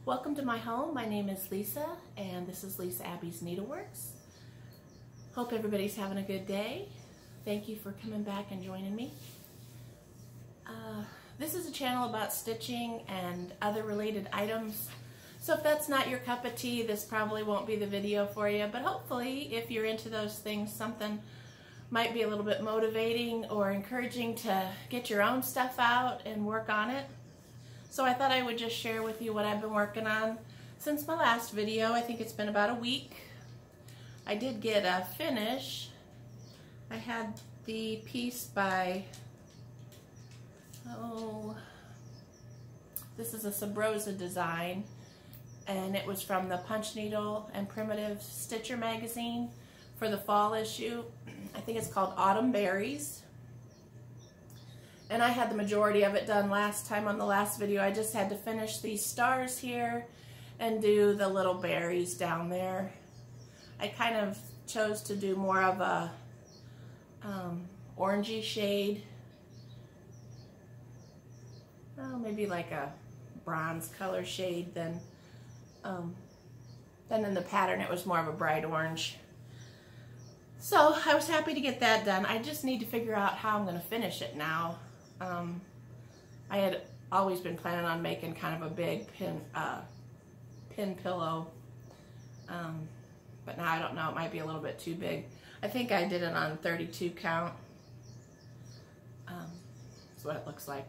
Welcome to my home. My name is Lisa, and this is Lisa Abby's Needleworks. Hope everybody's having a good day. Thank you for coming back and joining me. This is a channel about stitching and other related items. So if that's not your cup of tea, this probably won't be the video for you, but hopefully if you're into those things, something might be a little bit motivating or encouraging to get your own stuff out and work on it. So I thought I would just share with you what I've been working on since my last video. I think it's been about a week. I did get a finish. I had the piece by, this is a Sabrosa design, and it was from the Punch Needle and Primitive Stitcher magazine for the fall issue. I think it's called Autumn Berries. And I had the majority of it done last time on the last video. I just had to finish these stars here and do the little berries down there. I kind of chose to do more of a orangey shade. Oh, maybe like a bronze color shade than in the pattern it was more of a bright orange. So I was happy to get that done. I just need to figure out how I'm going to finish it now. I had always been planning on making kind of a big pin pillow, but now I don't know, it might be a little bit too big. I think I did it on 32 count. That's what it looks like.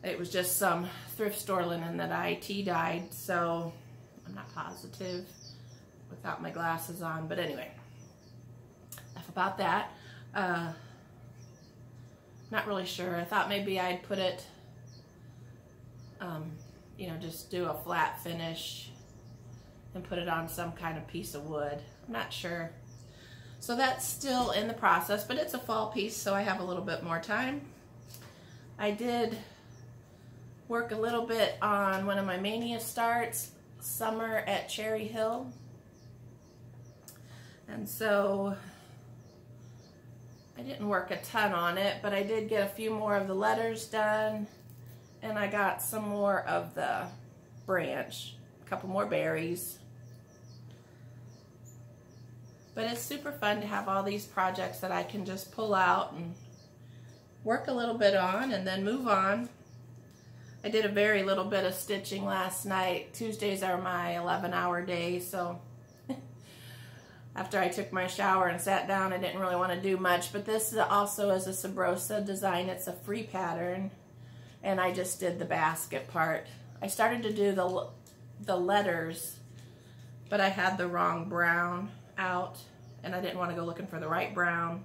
It was just some thrift store linen that I tea-dyed, so I'm not positive without my glasses on, but anyway, enough about that. Not really sure. I thought maybe I'd put it, you know, just do a flat finish and put it on some kind of piece of wood. I'm not sure. So that's still in the process, but it's a fall piece, so I have a little bit more time. I did work a little bit on one of my Mania starts, Summer at Cherry Hill. And so I didn't work a ton on it, but I did get a few more of the letters done, and I got some more of the branch, a couple more berries. But it's super fun to have all these projects that I can just pull out and work a little bit on and then move on. I did a very little bit of stitching last night. Tuesdays are my 11-hour days, so after I took my shower and sat down, I didn't really want to do much, but this also is a Sabrosa design. It's a free pattern, and I just did the basket part. I started to do the letters, but I had the wrong brown out, and I didn't want to go looking for the right brown.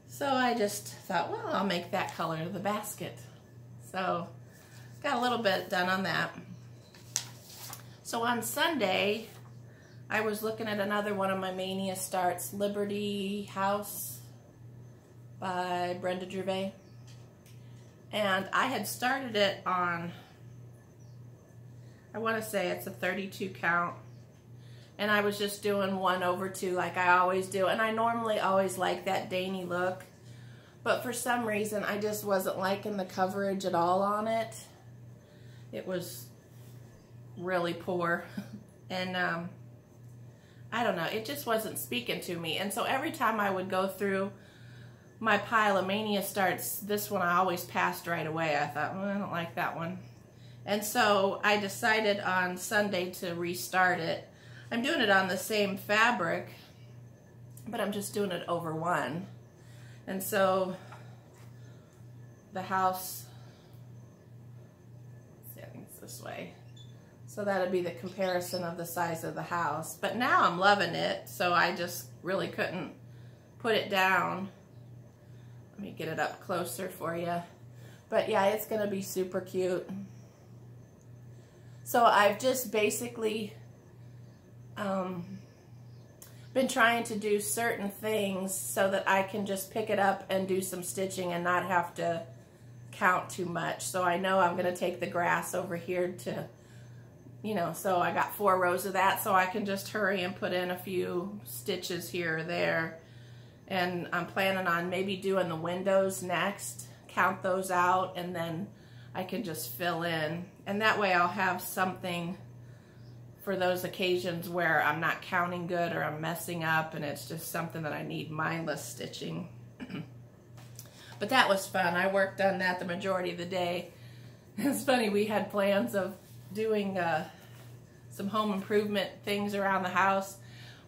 So I just thought, well, I'll make that color the basket. So got a little bit done on that. So on Sunday, I was looking at another one of my Mania starts, Liberty House by Brenda Gervais. And I had started it on, I want to say it's a 32 count. And I was just doing 1/2 like I always do. And I normally always like that dainty look. But for some reason, I just wasn't liking the coverage at all on it. It was really poor. And I don't know, it just wasn't speaking to me. And so every time I would go through my pile of Mania starts, this one I always passed right away. I thought, well, I don't like that one. And so I decided on Sunday to restart it. I'm doing it on the same fabric, but I'm just doing it over one. And so the house, let's see, I think it's this way. So that'd be the comparison of the size of the house. But now I'm loving it, so I just really couldn't put it down. Let me get it up closer for you. But yeah, it's gonna be super cute. So I've just basically been trying to do certain things so that I can just pick it up and do some stitching and not have to count too much. So I know I'm gonna take the grass over here to, you know, so I got 4 rows of that, so I can just hurry and put in a few stitches here or there. And I'm planning on maybe doing the windows next, count those out, and then I can just fill in. And that way I'll have something for those occasions where I'm not counting good or I'm messing up and it's just something that I need mindless stitching. But that was fun. I worked on that the majority of the day. It's funny, we had plans of doing some home improvement things around the house.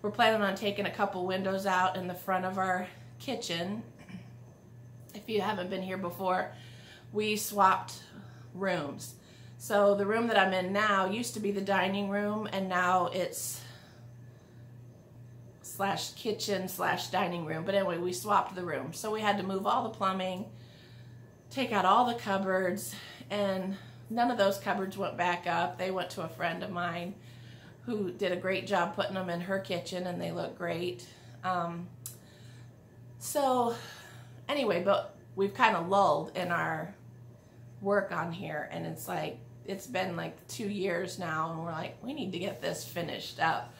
We're planning on taking a couple windows out in the front of our kitchen. If you haven't been here before, we swapped rooms. So the room that I'm in now used to be the dining room, and now it's slash kitchen slash dining room. But anyway, we swapped the room. So we had to move all the plumbing, take out all the cupboards, and none of those cupboards went back up. They went to a friend of mine who did a great job putting them in her kitchen, and they look great. So anyway, but we've kind of lulled in our work on here, and it's like, it's been like 2 years now, and we're like, we need to get this finished up.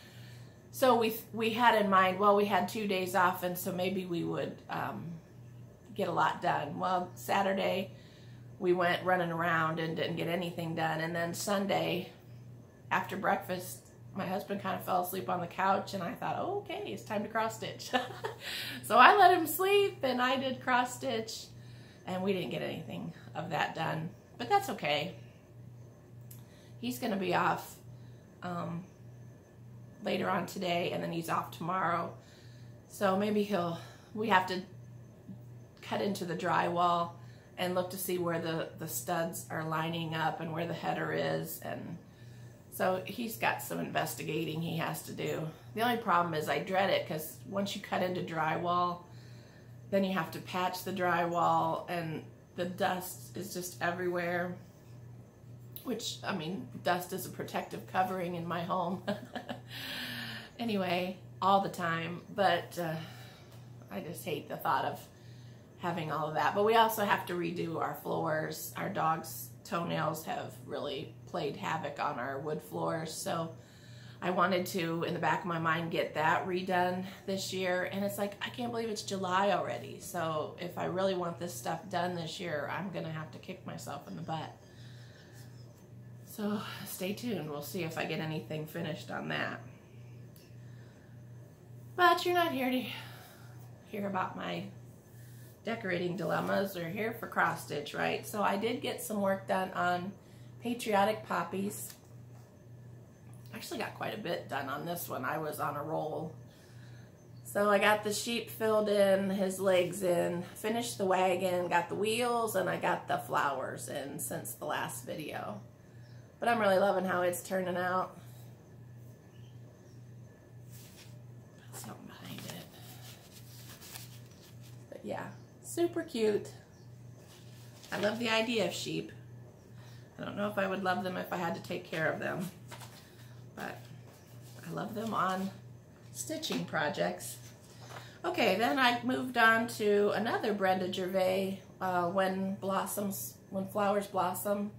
So we had in mind, well, we had 2 days off, and so maybe we would get a lot done. Well, Saturday we went running around and didn't get anything done, and then Sunday after breakfast my husband kind of fell asleep on the couch, and I thought, oh, okay, it's time to cross stitch. So I let him sleep and I did cross stitch, and we didn't get anything of that done, but that's okay. He's going to be off later on today, and then he's off tomorrow. So maybe we have to cut into the drywall and look to see where the studs are lining up and where the header is. And so he's got some investigating he has to do. The only problem is I dread it, because once you cut into drywall, then you have to patch the drywall, and the dust is just everywhere. Which, I mean, dust is a protective covering in my home. Anyway, all the time. But I just hate the thought of having all of that. But we also have to redo our floors. Our dog's toenails have really played havoc on our wood floors. So I wanted to, in the back of my mind, get that redone this year. And it's like, I can't believe it's July already. So if I really want this stuff done this year, I'm going to have to kick myself in the butt. So stay tuned. We'll see if I get anything finished on that. But you're not here to hear about my decorating dilemmas. Or here for cross stitch, right? So I did get some work done on patriotic poppies. Actually got quite a bit done on this one. I was on a roll. So I got the sheep filled in, his legs in, finished the wagon, got the wheels, and I got the flowers in since the last video. But I'm really loving how it's turning out. Put something behind it. But yeah, super cute. I love the idea of sheep. I don't know if I would love them if I had to take care of them. But I love them on stitching projects. Okay, then I moved on to another Brenda Gervais, When Flowers Blossom.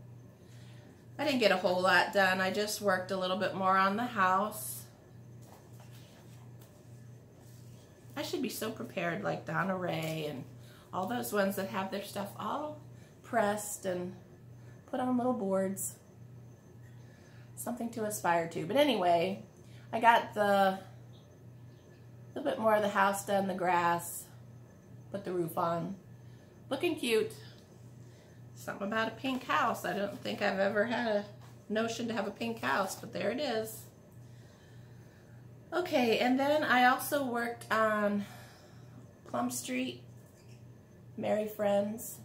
I didn't get a whole lot done. I just worked a little bit more on the house. I should be so prepared, like Donna Ray and all those ones that have their stuff all pressed and put on little boards. Something to aspire to. But anyway, I got a little bit more of the house done, the grass, put the roof on. Looking cute. Something about a pink house. I don't think I've ever had a notion to have a pink house, but there it is. Okay, and then I also worked on Plum Street, Merry Friends.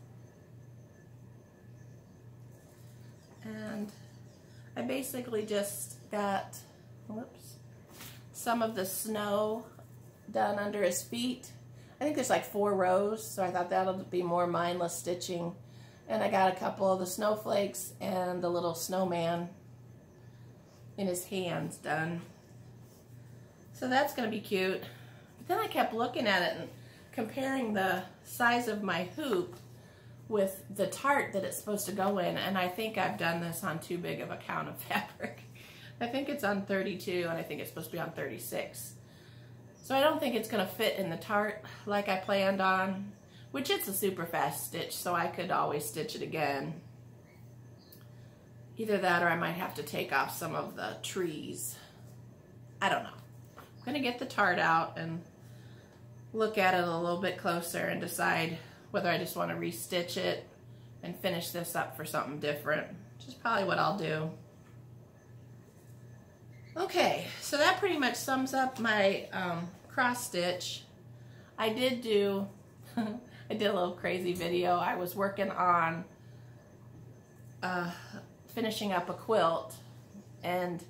And I basically just got, some of the snow done under his feet. I think there's like 4 rows, so I thought that'll be more mindless stitching. And I got a couple of the snowflakes and the little snowman in his hands done. So that's going to be cute. But then I kept looking at it and comparing the size of my hoop with the tart that it's supposed to go in. And I think I've done this on too big of a count of fabric. I think it's on 32 and I think it's supposed to be on 36. So I don't think it's going to fit in the tart like I planned on. Which it's a super fast stitch, so I could always stitch it again. Either that or I might have to take off some of the trees. I don't know. I'm going to get the tart out and look at it a little bit closer and decide whether I just want to restitch it and finish this up for something different, which is probably what I'll do. Okay, so that pretty much sums up my cross stitch. I did do, I did a little crazy video. I was working on finishing up a quilt, and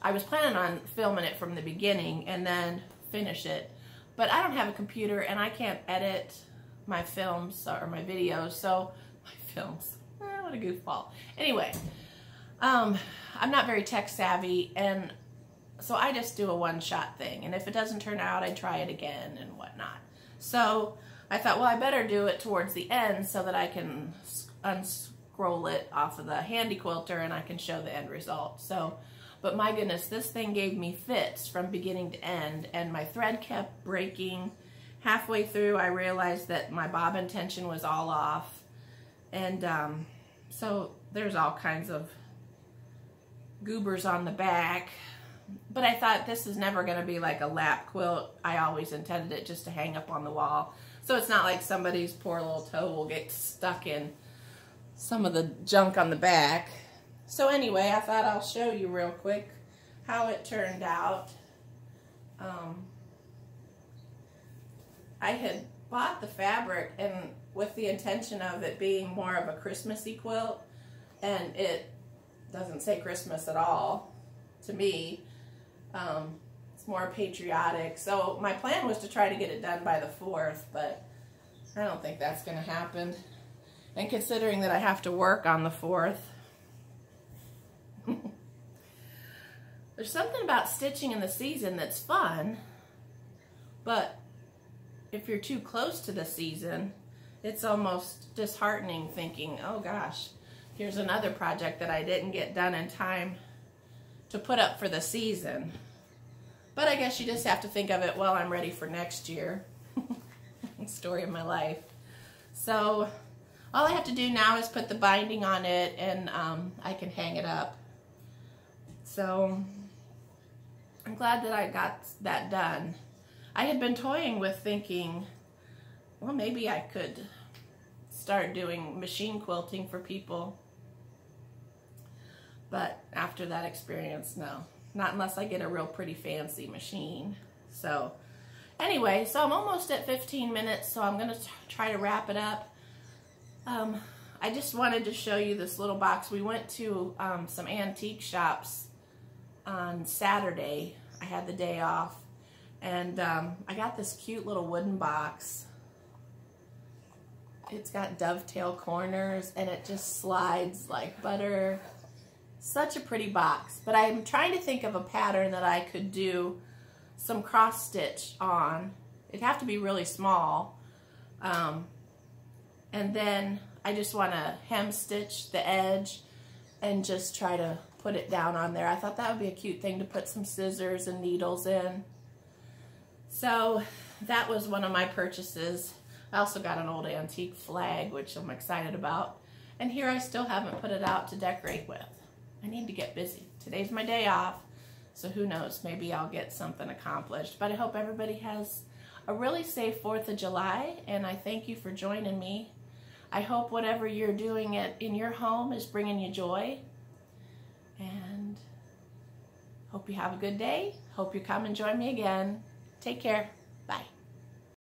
I was planning on filming it from the beginning and then finish it. But I don't have a computer and I can't edit my films or my videos, so my films, what a goofball. Anyway, I'm not very tech savvy, and so I just do a one-shot thing, and if it doesn't turn out, I try it again and whatnot. So I thought, well, I better do it towards the end so that I can unscroll it off of the handy quilter and I can show the end result. So, but my goodness, this thing gave me fits from beginning to end, and my thread kept breaking. Halfway through, I realized that my bobbin tension was all off, and so there's all kinds of goobers on the back. But I thought this is never going to be like a lap quilt. I always intended it just to hang up on the wall. So it's not like somebody's poor little toe will get stuck in some of the junk on the back. So anyway, I thought I'll show you real quick how it turned out. I had bought the fabric and with the intention of it being more of a Christmassy quilt, and it doesn't say Christmas at all to me. It's more patriotic. So my plan was to try to get it done by the 4th, but I don't think that's going to happen. And considering that I have to work on the 4th, there's something about stitching in the season that's fun, but if you're too close to the season, it's almost disheartening thinking, oh gosh, here's another project that I didn't get done in time to put up for the season. But I guess you just have to think of it, well, I'm ready for next year. Story of my life. So all I have to do now is put the binding on it, and I can hang it up. So I'm glad that I got that done. I had been toying with thinking, well, maybe I could start doing machine quilting for people. But after that experience, no. Not unless I get a real pretty fancy machine. So anyway, so I'm almost at 15 minutes, so I'm going to try to wrap it up. I just wanted to show you this little box. We went to some antique shops on Saturday. I had the day off. And I got this cute little wooden box. It's got dovetail corners, and it just slides like butter. Such a pretty box. But I'm trying to think of a pattern that I could do some cross stitch on. It'd have to be really small. And then I just want to hem stitch the edge and just try to put it down on there. I thought that would be a cute thing to put some scissors and needles in. So that was one of my purchases. I also got an old antique flag, which I'm excited about. And here I still haven't put it out to decorate with. I need to get busy. Today's my day off, so who knows, maybe I'll get something accomplished. But I hope everybody has a really safe 4th of July, and I thank you for joining me. I hope whatever you're doing in your home is bringing you joy. And hope you have a good day. Hope you come and join me again. Take care. Bye.